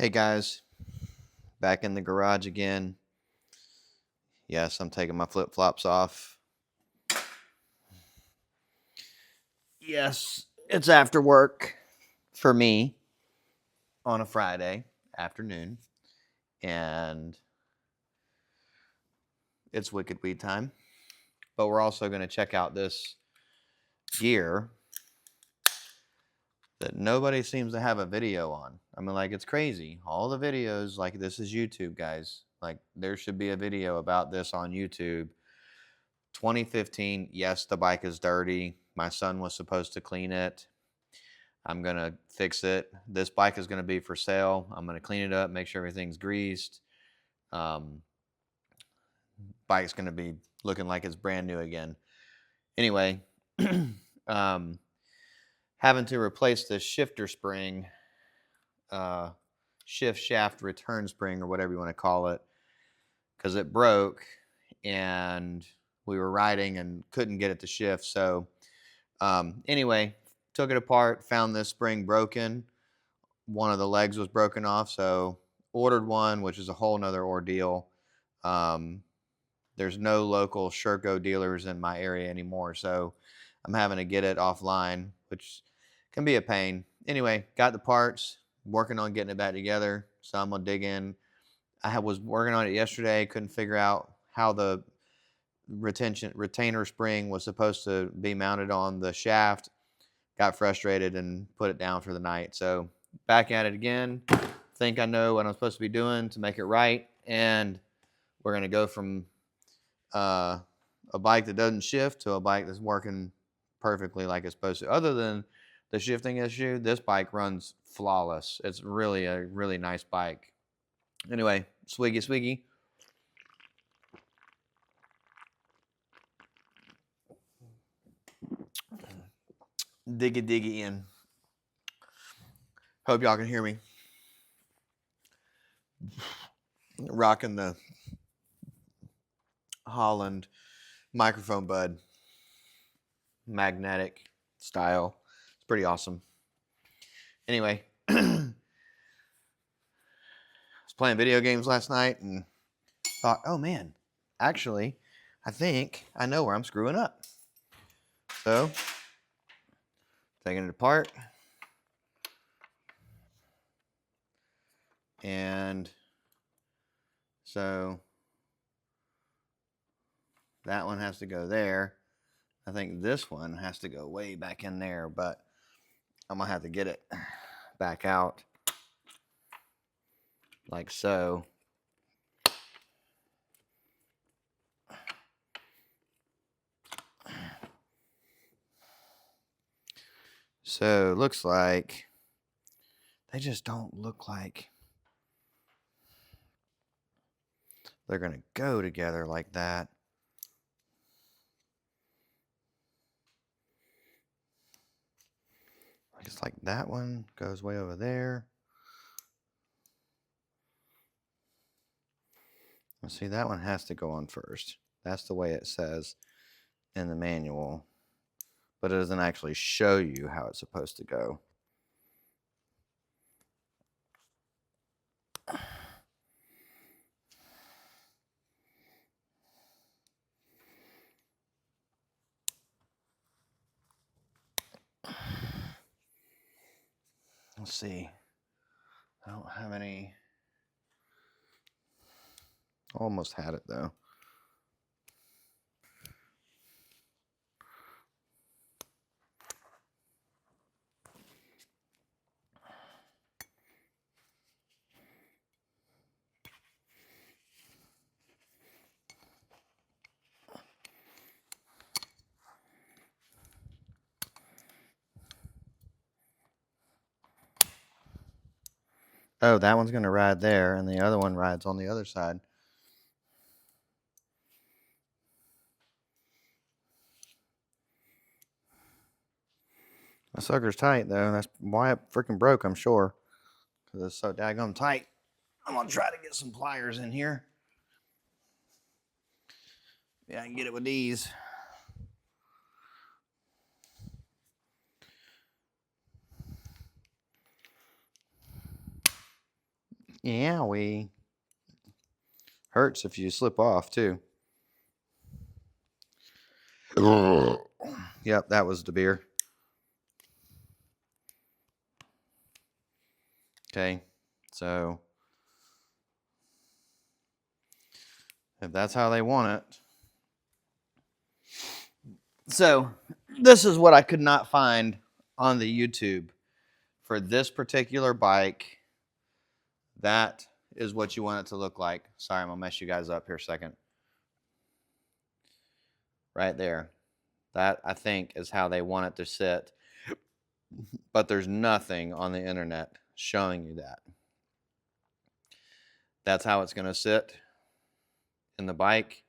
Hey guys, back in the garage again. Yes, I'm taking my flip-flops off. Yes, it's after work for me on a Friday afternoon, and it's Wicked Weed time. But we're also going to check out this gear that nobody seems to have a video on. I mean, like, it's crazy. All the videos, like, this is YouTube, guys. Like, there should be a video about this on YouTube. 2015, yes, the bike is dirty. My son was supposed to clean it. I'm going to fix it. This bike is going to be for sale. I'm going to clean it up, make sure everything's greased. Bike's going to be looking like it's brand new again. Anyway, having to replace the shifter spring, shift shaft return spring, or whatever you want to call it, because it broke and we were riding and couldn't get it to shift. So anyway, took it apart, found this spring broken. One of the legs was broken off, so ordered one, which is a whole nother ordeal. There's no local Sherco dealers in my area anymore, so I'm having to get it offline, which can be a pain. Anyway, got the parts, working on getting it back together, so I'm gonna dig in. I was working on it yesterday, couldn't figure out how the retainer spring was supposed to be mounted on the shaft. Got frustrated and put it down for the night. So back at it again. Think I know what I'm supposed to be doing to make it right, and we're gonna go from a bike that doesn't shift to a bike that's working perfectly like it's supposed to. Other than the shifting issue, this bike runs flawless. It's really a really nice bike. Anyway, swiggy. Diggy in. Hope y'all can hear me. Rocking the Holland microphone bud. Magnetic style. It's pretty awesome. Anyway, I was playing video games last night and thought, oh man, actually, I think I know where I'm screwing up. So, taking it apart. And so that one has to go there. I think this one has to go way back in there, but I'm going to have to get it back out like so. So, looks like they just don't look like they're going to go together like that. It's like that one goes way over there. Let's see, that one has to go on first. That's the way it says in the manual, but it doesn't actually show you how it's supposed to go. Let's see. I don't have any. Almost had it though. Oh, that one's going to ride there, and the other one rides on the other side. That sucker's tight, though. That's why it freaking broke, I'm sure. Because it's so daggone tight. I'm going to try to get some pliers in here. Yeah, I can get it with these. Yeah, we hurts if you slip off too. Yep, that was the beer. Okay, so if that's how they want it. So this is what I could not find on the YouTube for this particular bike. That is what you want it to look like. Sorry, I'm gonna mess you guys up here a second. Right there. That, I think, is how they want it to sit. But there's nothing on the internet showing you that. That's how it's gonna sit in the bike.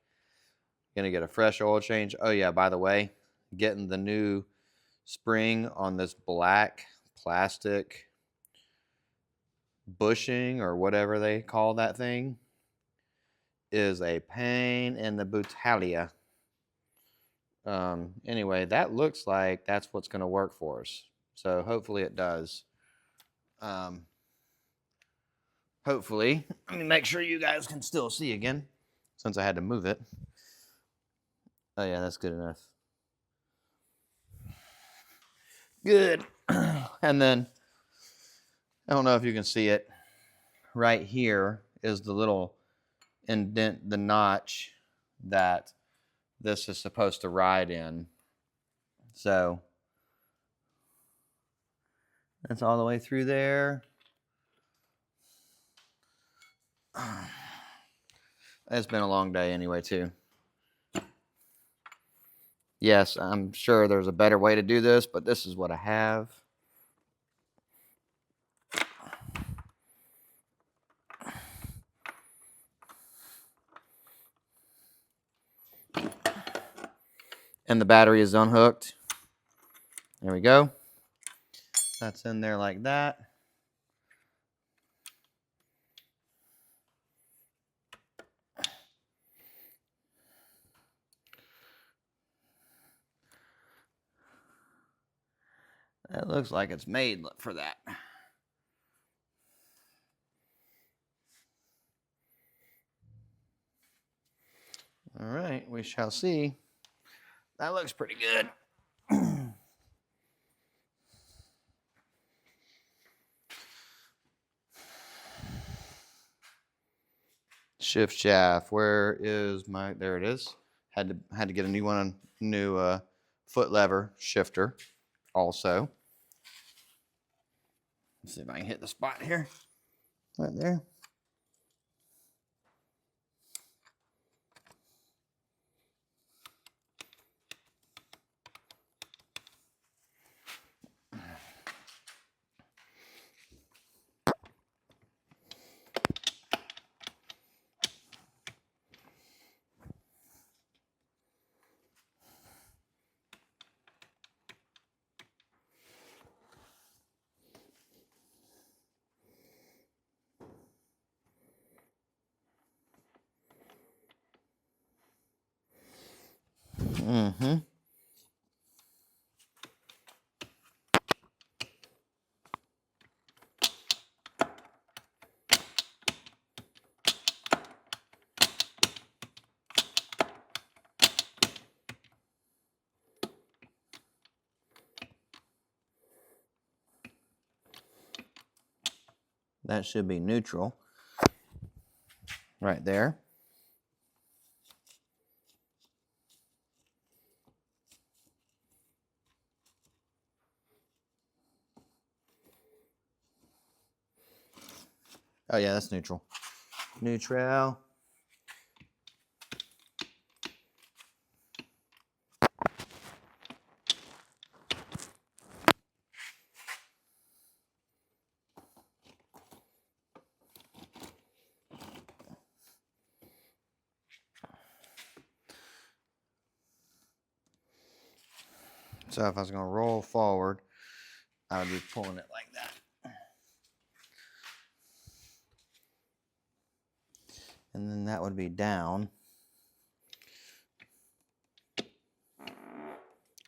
Gonna get a fresh oil change. Oh yeah, by the way, getting the new spring on this black plastic bushing or whatever they call that thing is a pain in the bootalia. Anyway, that looks like that's what's going to work for us. So hopefully it does. Hopefully, let me make sure you guys can still see again since I had to move it. Oh yeah, that's good enough. Good. And then, I don't know if you can see it. Right here is the little indent, the notch that this is supposed to ride in. So that's all the way through there. It's been a long day anyway, too. Yes, I'm sure there's a better way to do this, but this is what I have. And the battery is unhooked. There we go. That's in there like that. That looks like it's made for that. All right, we shall see. That looks pretty good. Shift shaft. Where is my? There it is. Had to get a new one, new foot lever shifter. Also, let's see if I can hit the spot here. Right there. Mm-hmm. That should be neutral. Right there. Oh yeah, that's neutral. Neutral. So if I was going to roll forward, I would be pulling it like that. And then that would be down.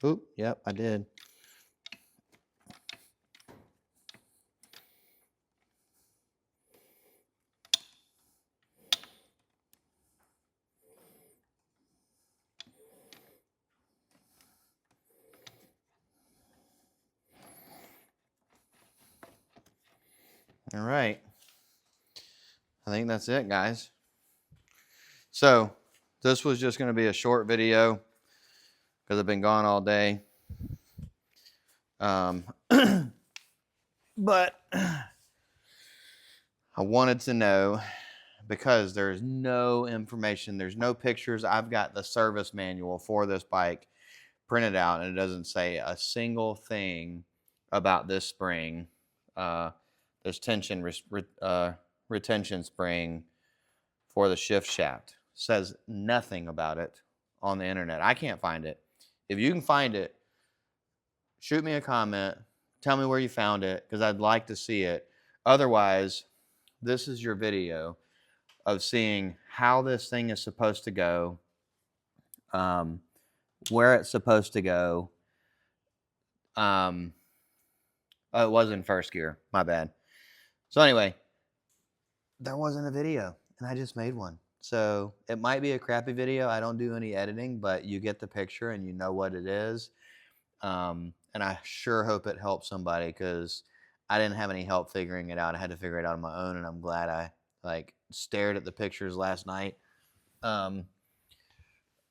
Oop, yep, I did. All right. I think that's it, guys. So this was just going to be a short video because I've been gone all day. But I wanted to know, because there's no information, there's no pictures. I've got the service manual for this bike printed out, and it doesn't say a single thing about this spring, this retention spring for the shift shaft. Says nothing about it on the internet. I can't find it. If you can find it, shoot me a comment. Tell me where you found it, because I'd like to see it. Otherwise, this is your video of seeing how this thing is supposed to go, where it's supposed to go. Oh, it was in first gear. My bad. So anyway, there wasn't a video, and I just made one. So it might be a crappy video. I don't do any editing, but you get the picture and you know what it is. And I sure hope it helps somebody, because I didn't have any help figuring it out. I had to figure it out on my own, and I'm glad I stared at the pictures last night of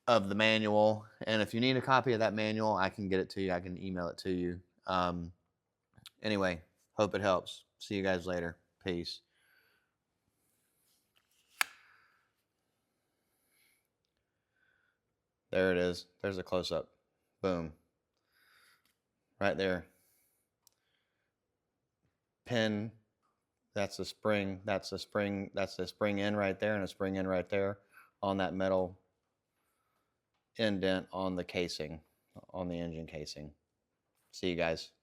the manual. And if you need a copy of that manual, I can get it to you. I can email it to you. Anyway, hope it helps. See you guys later. Peace. There it is. There's a close-up. Boom. Right there. Pin. That's the spring. That's the spring. That's the spring in right there, and a spring in right there on that metal indent on the casing, on the engine casing. See you guys.